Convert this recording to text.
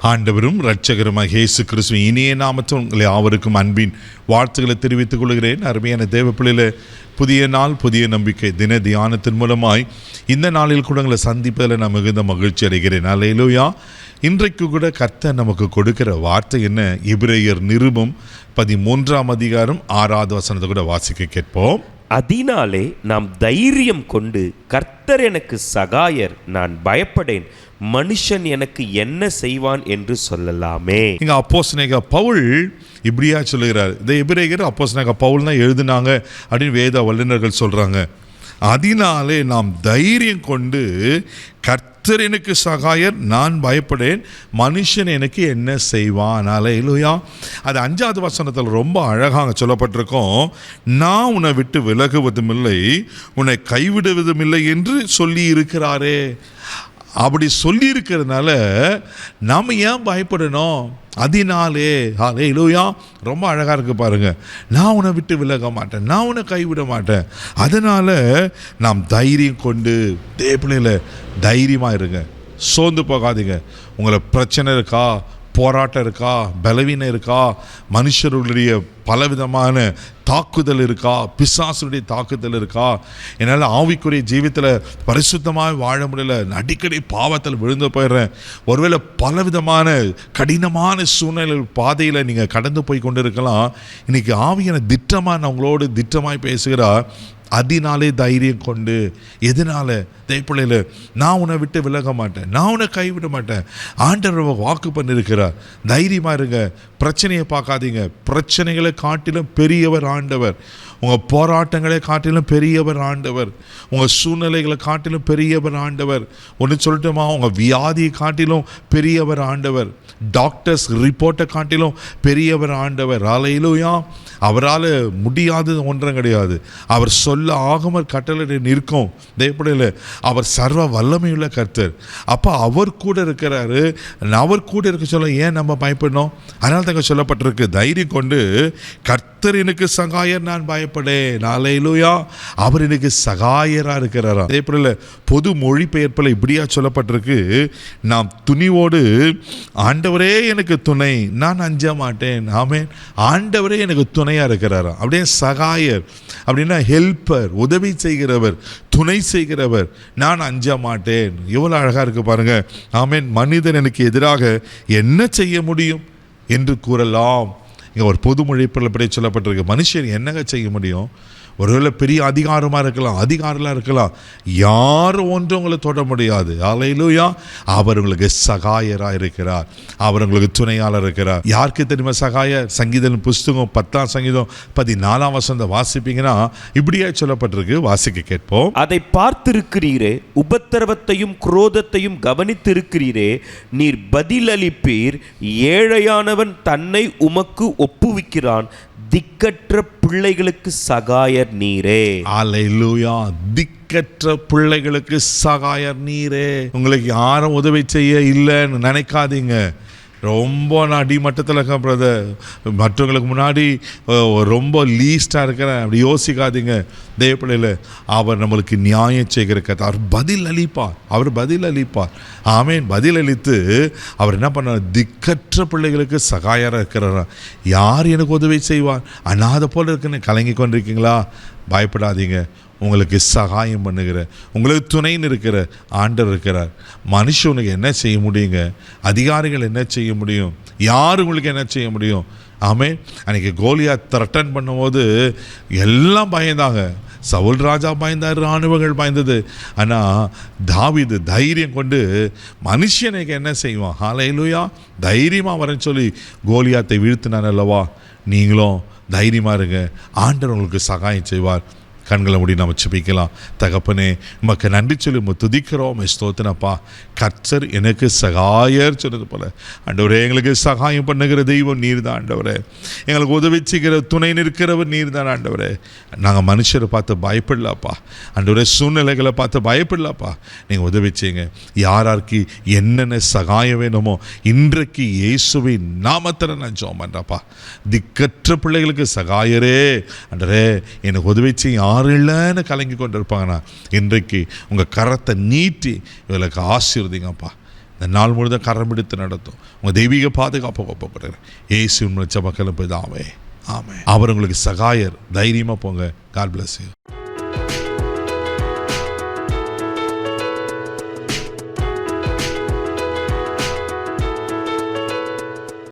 ஆண்டவரும் இரட்சகருமாக இயேசு கிறிஸ்துவின் இனிய நாமத்தில் உங்களை யாவருக்கும் அன்பின் வாழ்த்துக்களை தெரிவித்துக் கொள்கிறேன். அருமையான தேவ பிள்ளைகளே, புதிய நாள் புதிய நம்பிக்கை தின தியானத்தின் மூலமாய் இந்த நாளில் கூட உங்களை சந்திப்பதில் நான் மிகுந்த மகிழ்ச்சி அடைகிறேன். அல்லேலூயா. இன்றைக்கு கூட கர்த்தர் நமக்கு கொடுக்கிற வார்த்தை என்ன? எபிரேயர் நிருபம் 13ஆம் அதிகாரம் 6வது வசனத்தை கூட வாசிக்க கேட்போம். அதனாலே நாம் தைரியம் கொண்டு, கர்த்தர் எனக்கு சகாயர், நான் பயப்படேன், மனுஷன் எனக்கு என்ன செய்வான் என்று சொல்லலாமே. இங்க அப்போஸ்தலனாகிய பவுல் இப்படியா சொல்லுகிறார். இந்த எபிரேயர் அப்போஸ்தலனாகிய பவுல் தான் எழுதினாங்க அப்படின்னு வேத வல்லுநர்கள் சொல்றாங்க. அதனாலே நாம் தைரியம் கொண்டு, கர்த்தர் எனக்கு சகாயர், நான் பயப்படேன், மனுஷன் எனக்கு என்ன செய்வான். அல்லேலூயா. அது 5வது வசனத்தில் ரொம்ப அழகாக சொல்லப்பட்டிருக்கோம். நான் உன்னை விட்டு விலகுவதும் இல்லை, உன்னை கைவிடுவதும் இல்லை என்று சொல்லி இருக்கிறாரே. அப்படி சொல்லி இருக்கிறதுனால நாம் ஏன் பயப்படணும்? அதனாலே அல்லேலூயா. ரொம்ப அழகாக இருக்கு பாருங்க. நான் உன்னை விட்டு விலக மாட்டேன், நான் உன்னை கைவிட மாட்டேன். அதனால நாம் தைரியம் கொண்டு, தேவனையில் தைரியமாக இருங்க, சோர்ந்து போகாதீங்க. உங்களை பிரச்சனை இருக்கா, போராட்டம் இருக்கா, பலவீனம் இருக்கா, மனுஷர்களுடைய பலவிதமான தாக்குதல் இருக்கா, பிசாசுடைய தாக்குதல் இருக்கா, என்னால் ஆவிக்குரிய ஜீவித்தில் பரிசுத்தமாக வாழ முடியல, அடிக்கடி பாவத்தில் விழுந்து போயிடுறேன், ஒருவேளை பலவிதமான கடினமான சூழ்நிலை பாதையில் நீங்கள் கடந்து போய் கொண்டு இருக்கலாம். இன்றைக்கி ஆவியான திட்டமாக நான் உங்களோடு திட்டமாய் பேசுகிறார். அதனாலே தைரியம் கொண்டு, எதனால? தேவப்பிள்ளையில நான் உன்னை விட்டு விலக மாட்டேன், நான் உன்னை கைவிட மாட்டேன். ஆண்டவர் வாக்கு பண்ணியிருக்கிறார். தைரியமாக இருங்க, பிரச்சனையை பார்க்காதீங்க. பிரச்சனைகளை காட்டிலும் பெரியவர் ஆண்டவர். உங்கள் போராட்டங்களை காட்டிலும் பெரியவர் ஆண்டவர். உங்கள் சூழ்நிலைகளை காட்டிலும் பெரியவர் ஆண்டவர். ஒன்று சொல்லட்டுமா? உங்கள் வியாதியை காட்டிலும் பெரியவர் ஆண்டவர். டாக்டர்ஸ் ரிப்போர்ட்டை காட்டிலும் பெரியவர் ஆண்டவர். அல்லேலூயா. அவரால் முடியாதது ஒன்றும் கிடையாது. அவர் சொல்ல ஆகமர் கட்டளை நிற்கும். தேவப்படையில் அவர் சர்வ வல்லமையுள்ள கர்த்தர். அப்போ அவர் கூட இருக்கிறாரு. அவர் கூட இருக்க சொல்ல ஏன் நம்ம பயப்படணும்? அதனால தாங்க சொல்லப்பட்டிருக்கு, தைரியம் கொண்டு, கர்த்தர் எனக்கு சகாயர், நான் பயப்படேன். அல்லேலூயா. அவர் எனக்கு சகாயராக இருக்கிறாரா. தேவப்படையில் பொது மொழிபெயர்ப்பில் இப்படியா சொல்லப்பட்டிருக்கு, நாம் துணிவோடு, ஆண்டவரே எனக்கு துணை, நான் அஞ்ச மாட்டேன். ஆமென். ஆண்டவரே எனக்கு துணையாக இருக்கிறாரா. அப்படியே சகாயர் அப்படின்னா ஹெல்ப்பர், உதவி செய்கிறவர், துணை செய்கிறவர், நான் அஞ்ச மாட்டேன். எவ்வளோ அழகாக இருக்கு பாருங்க. ஆமென். மனிதன் எனக்கு எதிராக என்ன செய்ய முடியும் என்று கூறலாம். இங்கே ஒரு பொது மொழிபெயர்ப்பில் சொல்லப்பட்டிருக்கு, மனுஷன் என்னங்க செய்ய முடியும்? ஒருவேளை பெரிய அதிகாரமாக இருக்கலாம், அதிகாரமாக இருக்கலாம், யாரும் ஒன்றும் உங்களை தொட முடியாது. அல்லேலூயா. அவர் உங்களுக்கு சகாயராக இருக்கிறார், அவர் உங்களுக்கு துணையாளர் இருக்கிறார். யாருக்கு தெரியுமா சகாயர்? சங்கீதம் புஸ்தகம் 10ஆம் சங்கீதம் 14ஆம் வசனத்தை வாசிப்பீங்கன்னா இப்படியே சொல்லப்பட்டிருக்கு. வாசிக்க கேட்போம். அதை பார்த்திருக்கிறீரே, உபத்திரவத்தையும் குரோதத்தையும் கவனித்திருக்கிறீரே, நீர் பதிலளிப்பீர். ஏழையானவன் தன்னை உமக்கு ஒப்புவிக்கிறான், திக்கற்ற பிள்ளைகளுக்கு சகாயர் நீரே. அல்லேலூயா. திக்கற்ற பிள்ளைகளுக்கு சகாயர் நீரே. உங்களுக்கு யாரும் உதவி செய்ய இல்லைன்னு நினைக்காதீங்க. ரொம்ப நான் அடிமட்டத்தில் இருக்கேன் பிரதர், மற்றவங்களுக்கு முன்னாடி ரொம்ப லீஸ்டாக இருக்கிறேன் அப்படி யோசிக்காதீங்க. தேவப்பிள்ளையில் அவர் நம்மளுக்கு நியாயம் செய்கிற கதை. அவர் பதில் அளிப்பார், அவர் பதில் அளிப்பார். ஆமேன். பதில் அளித்து அவர் என்ன பண்ணார்? திக்கற்ற பிள்ளைகளுக்கு சகாயராக இருக்கிறாரா. யார் எனக்கு உதவி செய்வார்? அனாதை போல் இருக்குன்னு கலங்கி கொண்டிருக்கீங்களா? பயப்படாதீங்க. உங்களுக்கு சகாயம் பண்ணுகிற, உங்களுக்கு துணைன்னு இருக்கிற ஆண்டவர் இருக்கிறார். மனுஷனுக்கு என்ன செய்ய முடியுங்க? அதிகாரிகள் என்ன செய்ய முடியும்? யார் உங்களுக்கு என்ன செய்ய முடியும்? ஆமென். அன்றைக்கி கோலியாத் த்ரெட்டன் பண்ணும்போது எல்லாம் பயந்தாங்க. சவுல் ராஜா பயந்தார், இராணுவங்கள் பயந்தது. ஆனால் தாவீது தைரியம் கொண்டு, மனுஷனுக்கு என்ன செய்வான்? அல்லேலூயா. தைரியமாக வரேன்னு சொல்லி கோலியாத்தை வீழ்த்தினான் அல்லவா. நீங்களும் தைரியமாக இருங்க, ஆண்டவர் உங்களுக்கு சகாயம் செய்வார். கண்களை மூடி நாம் ஜெபிக்கலாம். தகப்பனே, உமக்கு நன்றி சொல்லி துதிக்கிறோம், ஸ்தோத்திரப்பா. கர்த்தர் எனக்கு சகாயர் சொன்னது போல ஆண்டவரே, எங்களுக்கு சகாயம் பண்ணுகிற தெய்வம் நீர் தான் ஆண்டவரே. எங்களுக்கு உதவி செய்கிற துணை நிற்கிறவர் நீர் தான் ஆண்டவரே. நாங்கள் மனுஷரை பார்த்து பயப்படலாப்பா ஆண்டவரே, சூழ்நிலைகளை பார்த்து பயப்படலாப்பா. நீங்கள் உதவி செய்யுங்க. யாராருக்கு என்னென்ன சகாயம் வேணுமோ இன்றைக்கு இயேசுவின் நாமத்தில் நான் ஜெபம் பண்ணுறப்பா. திக்கற்ற பிள்ளைகளுக்கு சகாயரே ஆண்டவரே, எனக்கு உதவி செய்ய யாரும் இல்லைன்னு கலங்கி கொண்டு இருப்பாங்கண்ணா, இன்றைக்கு உங்கள் கரத்தை நீட்டி இவளுக்கு ஆசீர்வதிங்கப்பா. இந்த நாள் முழுதும் கரம் பிடித்து நடத்தும். உங்கள் தெய்வீக பாதுகாப்பு ஒப்புக்கொடுக்கிறேன் இயேசுவின் மூலம் ஜெபம் கேளும் பிதாவே, ஆமென். அவர் உங்களுக்கு சகாயர். தைரியமாக போங்க. God bless you.